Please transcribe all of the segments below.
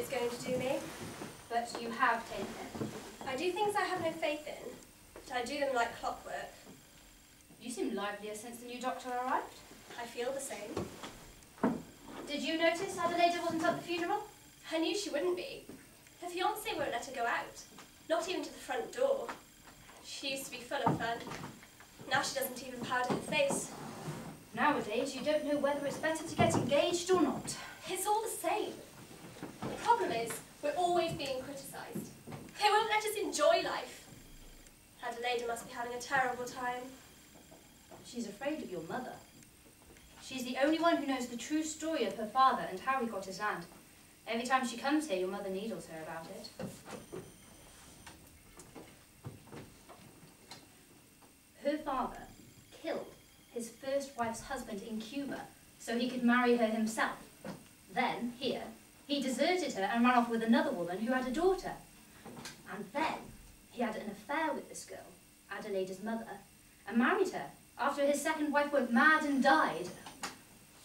it's going to do me. But you have taken it. I do things I have no faith in, but I do them like clockwork. You seem livelier since the new doctor arrived. I feel the same. Did you notice Adelaide wasn't at the funeral? I knew she wouldn't be. Her fiancé won't let her go out, not even to the front door. She used to be full of fun. Now she doesn't even powder her face. Nowadays, you don't know whether it's better to get engaged or not. It's all the same. The problem is, we're always being criticised. They won't let us enjoy life. Adelaide must be having a terrible time. She's afraid of your mother. She's the only one who knows the true story of her father and how he got his land. Every time she comes here, your mother needles her about it. Her father killed his first wife's husband in Cuba so he could marry her himself. Then, here, he deserted her and ran off with another woman who had a daughter. And then he had an affair with this girl, Adelaide's mother, and married her after his second wife went mad and died.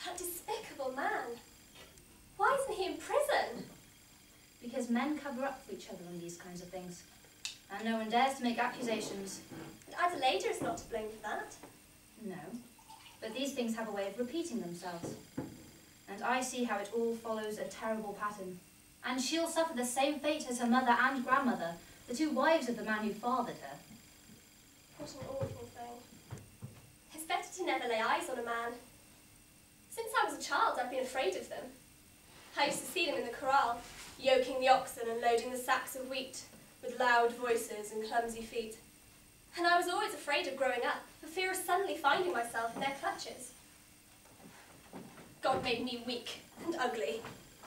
That despicable man. Why isn't he in prison? Because men cover up for each other on these kinds of things. And no one dares to make accusations. But Adelaide is not to blame for that. No. But these things have a way of repeating themselves. And I see how it all follows a terrible pattern. And she'll suffer the same fate as her mother and grandmother, the two wives of the man who fathered her. What an awful thing. It's better to never lay eyes on a man. Since I was a child, I've been afraid of them. I used to see them in the corral, yoking the oxen and loading the sacks of wheat, with loud voices and clumsy feet. And I was always afraid of growing up, for fear of suddenly finding myself in their clutches. God made me weak and ugly,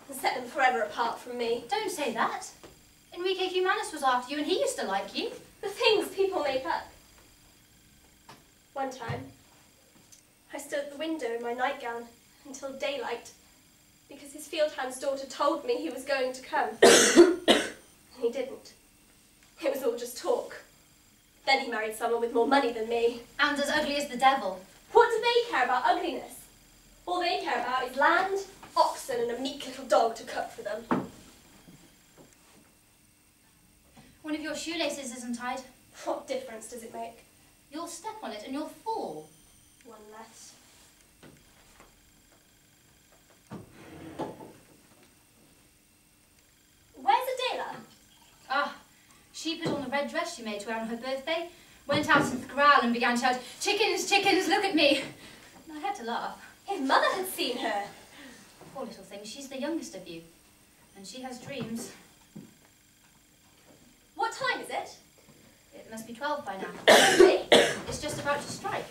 and set them forever apart from me. Don't say that. Enrique Humanis was after you and he used to like you. The things people make up. One time, I stood at the window in my nightgown until daylight, because his field hand's daughter told me he was going to come. He didn't. It was all just talk. Then he married someone with more money than me. And as ugly as the devil. What do they care about ugliness? All they care about is land, oxen, and a meek little dog to cook for them. One of your shoelaces isn't tied. What difference does it make? You'll step on it and you'll fall. One less. Where's Adela? Ah, she put on the red dress she made to wear on her birthday, went out into the corral and began to shout, "Chickens, chickens, look at me!" I had to laugh. His mother had seen her. Poor little thing, she's the youngest of you. And she has dreams. What time is it? It must be 12 by now. Really? It's just about to strike.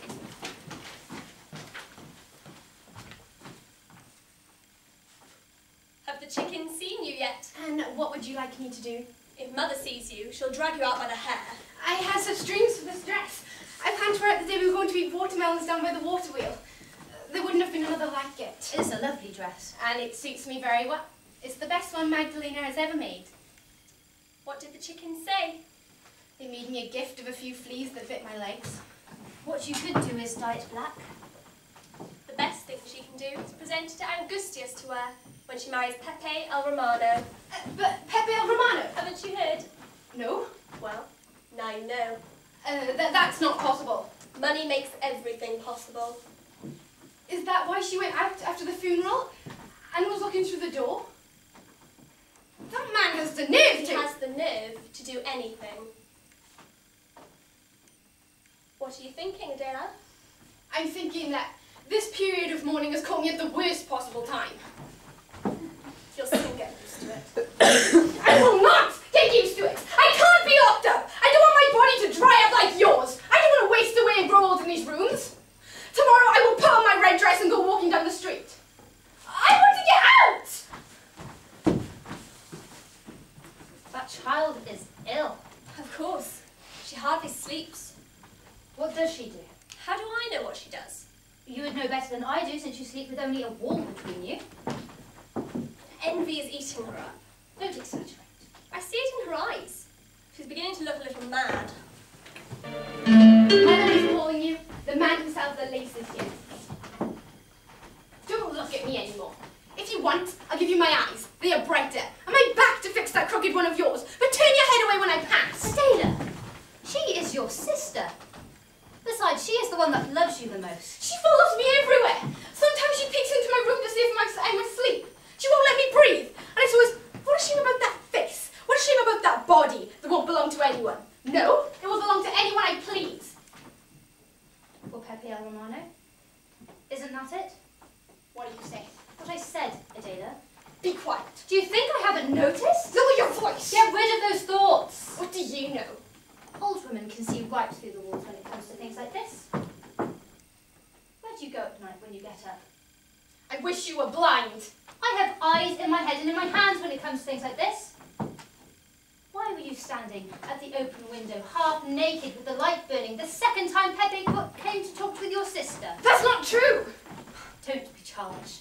Have the chickens seen you yet? And what would you like me to do? If Mother sees you, she'll drag you out by the hair. I had such dreams for this dress. I planned for it the day we were going to eat watermelons down by the water wheel. There wouldn't have been another like it. It's a lovely dress. And it suits me very well. It's the best one Magdalena has ever made. What did the chickens say? They made me a gift of a few fleas that bit my legs. What you could do is dye it black. The best thing she can do is present it to Angustias to wear when she marries Pepe el Romano. But Pepe el Romano? Haven't you heard? No. Well, now you know. That's not possible. Money makes everything possible. Is that why she went out after the funeral and was looking through the door? That man has the nerve He to... has the nerve to do anything. What are you thinking, Adela? I'm thinking that this period of mourning has caught me at the worst possible time. You'll soon get used to it. I will not get used to it. I can't be locked up. I don't want my body to dry up like yours. I don't want to waste away and grow old in these rooms. Tomorrow I will put on my red dress and go walking down the street. I want to get out! That child is ill. Of course. She hardly sleeps. What does she do? How do I know what she does? You would know better than I do since you sleep with only a wall between you. Envy is eating her up. Don't exaggerate. I see it in her eyes. She's beginning to look a little mad. Mother is calling you. The man who sells the laces here. Don't look at me anymore. If you want, I'll give you my eyes. They are brighter. And my fix that crooked one of yours, but turn your head away when I pass. Adela, she is your sister. Besides, she is the one that loves you the most. She follows me everywhere. Sometimes she peeks into my room to see if I'm asleep. She won't let me breathe. And it's always, what a shame about that face. What a shame about that body that won't belong to anyone. No, it will belong to anyone I please. For Pepe El Romano? Isn't that it? What do you say? What I said, Adela. Be quiet. Do you think I haven't noticed? Lower your voice. Get rid of those thoughts. What do you know? Old women can see right through the walls when it comes to things like this. Where do you go at night when you get up? I wish you were blind. I have eyes in my head and in my hands when it comes to things like this. Why were you standing at the open window, half naked with the light burning, the second time Pepe came to talk with your sister? That's not true. Don't be childish.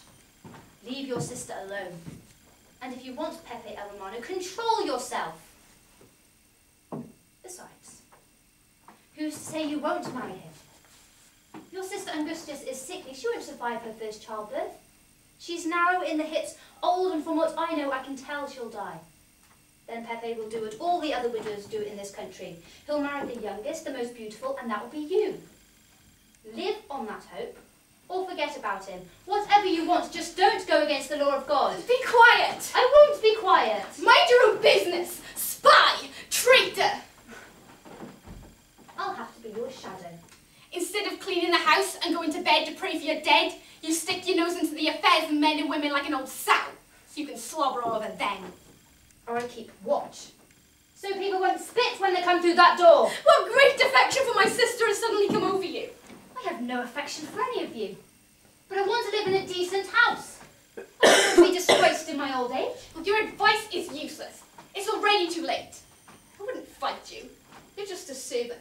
Leave your sister alone. And if you want Pepe El Romano, control yourself. Besides, who's to say you won't marry him? Your sister Angustias is sickly. She won't survive her first childbirth. She's narrow in the hips, old, and from what I know, I can tell she'll die. Then Pepe will do what all the other widows do in this country. He'll marry the youngest, the most beautiful, and that will be you. Live on that hope, or forget about him. Whatever you want, just don't go against the law of God. Be quiet. I won't be quiet. Mind your own business. Spy. Traitor. I'll have to be your shadow. Instead of cleaning the house and going to bed to pray for your dead, you stick your nose into the affairs of men and women like an old sow, so you can slobber all over them. Or I keep watch, so people won't spit when they come through that door. What great affection for my sister has suddenly come over you. I have no affection for any of you, but I want to live in a decent house. I don't want to be disgraced in my old age. Well, your advice is useless. It's already too late. I wouldn't fight you. You're just a servant.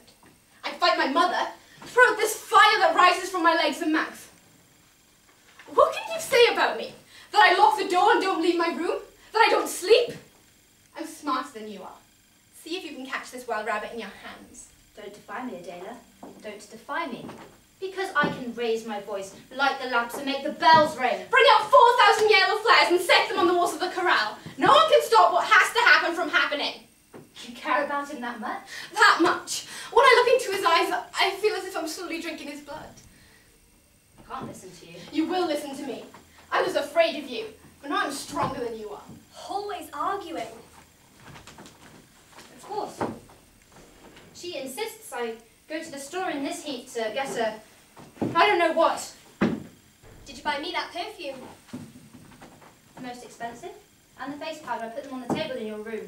I'd fight my mother, throw out this fire that rises from my legs and mouth. What can you say about me? That I lock the door and don't leave my room? That I don't sleep? I'm smarter than you are. See if you can catch this wild rabbit in your hands. Don't defy me, Adela. Don't defy me. Because I can raise my voice, light the lamps and make the bells ring. Bring out 4,000 yellow flares and set them on the walls of the corral. No one can stop what has to happen from happening. You care about him that much? That much. When I look into his eyes, I feel as if I'm slowly drinking his blood. I can't listen to you. You will listen to me. I was afraid of you, but now I'm stronger than you are. Always arguing. Of course. She insists I go to the store in this heat to get I don't know what. Did you buy me that perfume? The most expensive. And the face powder, I put them on the table in your room.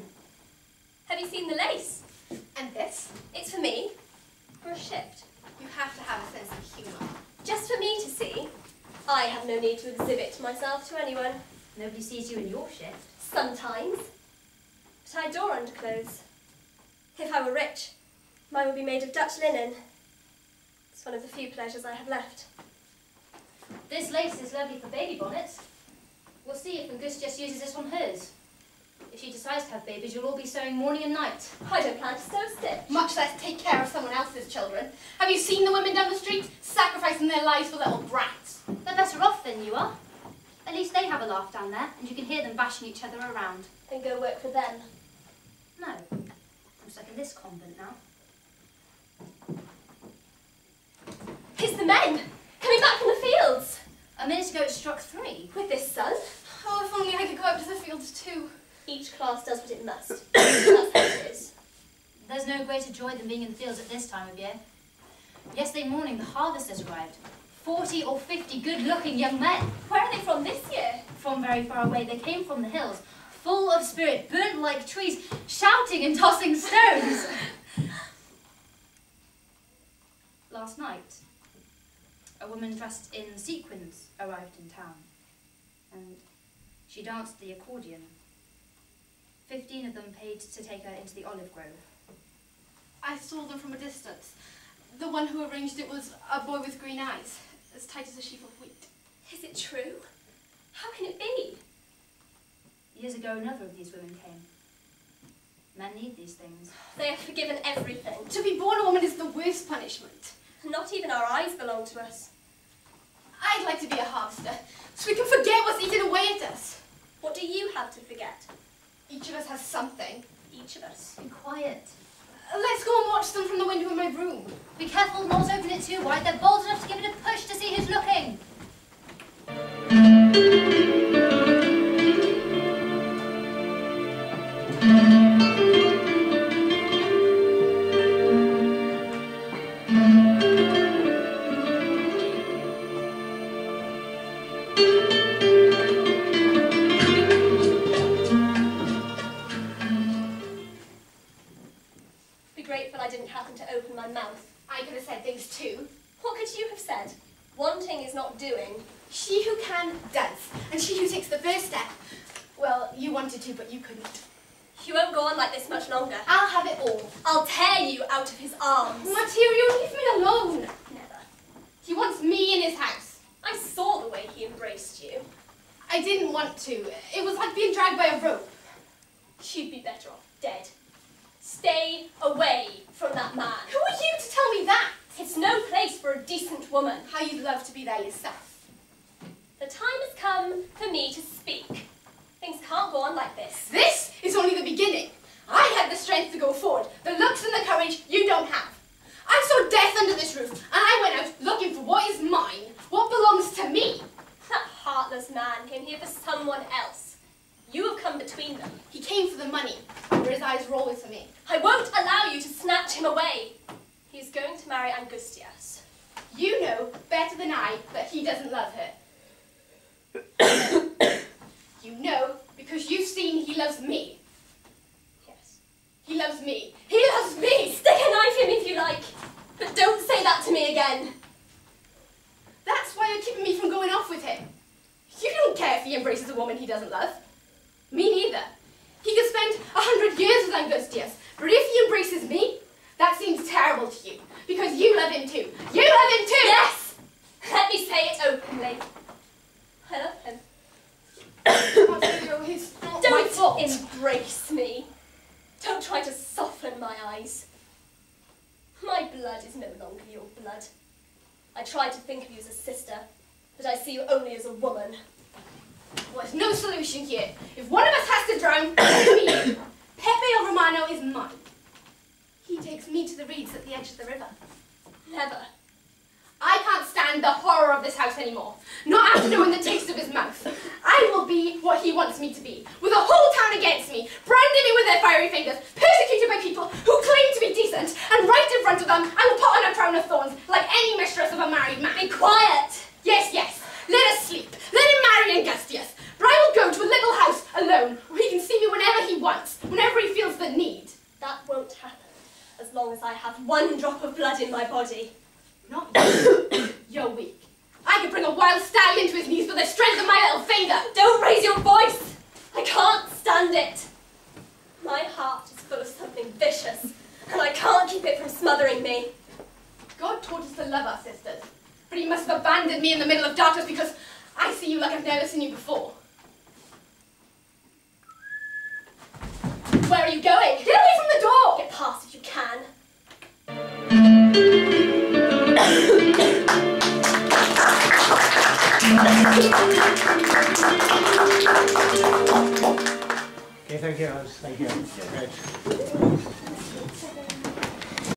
Have you seen the lace? And this? It's for me. For a shift. You have to have a sense of humour. Just for me to see. I have no need to exhibit myself to anyone. Nobody sees you in your shift. Sometimes. But I adore underclothes. If I were rich, mine would be made of Dutch linen. It's one of the few pleasures I have left. This lace is lovely for baby bonnets. We'll see if Angustias uses this on hers. If she decides to have babies, you'll all be sewing morning and night. I don't plan to sew a stitch. Much less take care of someone else's children. Have you seen the women down the street sacrificing their lives for little brats? They're better off than you are. At least they have a laugh down there, and you can hear them bashing each other around. Then go work for them. No, I'm stuck in this convent now. It's the men! Coming back from the fields! A minute ago it struck 3. With this sun. Oh, if only I could go out to the fields too. Each class does what it must. That's how it is. There's no greater joy than being in the fields at this time of year. Yesterday morning the harvest has arrived. 40 or 50 good-looking young men. Where are they from this year? From very far away. They came from the hills, full of spirit, burnt like trees, shouting and tossing stones. Last night, a woman dressed in sequins arrived in town, and she danced the accordion. 15 of them paid to take her into the olive grove. I saw them from a distance. The one who arranged it was a boy with green eyes, as tight as a sheaf of wheat. Is it true? How can it be? Years ago, another of these women came. Men need these things. They are forgiven everything. To be born a woman is the worst punishment. Not even our eyes belong to us. I'd like to be a harvester, so we can forget what's eaten away at us. What do you have to forget? Each of us has something. Each of us. Be quiet. Let's go and watch them from the window of my room. Be careful, Laws open it too wide. They're bold enough to give it a push to see who's looking. Be grateful I didn't happen to open my mouth. I could have said things too. What could you have said? Wanting is not doing. She who can, does. And she who takes the first step. Well, you wanted to, but you couldn't. You won't go on like this much longer. I'll have it all. I'll tear you out of his arms. Material, leave me alone. Never. He wants me in his house. I saw the way he embraced you. I didn't want to. It was like being dragged by a rope. You'd be better off dead. Stay away from that man. Who are you to tell me that? It's no place for a decent woman. How you'd love to be there yourself. The time has come for me to speak. Things can't go on like this. This is only the beginning. I had the strength to go forward, the looks and the courage you don't have. I saw death under this roof, and I went out looking for what is mine, what belongs to me. That heartless man came here for someone else. You have come between them. He came for the money, where his eyes were always for me. I won't allow you to snatch him away. He is going to marry Angustias. You know better than I that he doesn't love her. You know because you've seen he loves me. Yes. He loves me. He loves me! Stick a knife in me if you like, but don't say that to me again. That's why you're keeping me from going off with him. You don't care if he embraces a woman he doesn't love. Me neither. He could spend 100 years with Angustias, but if he embraces me, that seems terrible to you, because you love him too. You love him too! Yes! Let me say it openly. I love him. It's not my fault. Don't embrace me. Don't try to soften my eyes. My blood is no longer your blood. I tried to think of you as a sister, but I see you only as a woman. Well, there's no solution here. If one of us has to drown, it's me. Pepe or Romano is mine. He takes me to the reeds at the edge of the river. Never. I can't stand the horror of this house anymore. Not after knowing the taste of his mouth. I will be what he wants me to be, with a whole town against me, branding me with their fiery fingers, persecuted by people who claim to be decent, and right in front of them, I will put on a crown of thorns, like any mistress of a married man. Be quiet! Yes, yes, let us sleep. Let him marry Angustias. But I will go to a little house alone, where he can see me whenever he wants, whenever he feels the need. That won't happen, as long as I have one drop of blood in my body. Not you. You're weak. I could bring a wild stallion to his knees with the strength of my little finger. Don't raise your voice! I can't stand it. My heart is full of something vicious, and I can't keep it from smothering me. God taught us to love our sisters, but he must have abandoned me in the middle of darkness because I see you like I've never seen you before. Where are you going? Get away from the door! Get past if you can. Okay, thank you, Alice. Thank you. Right.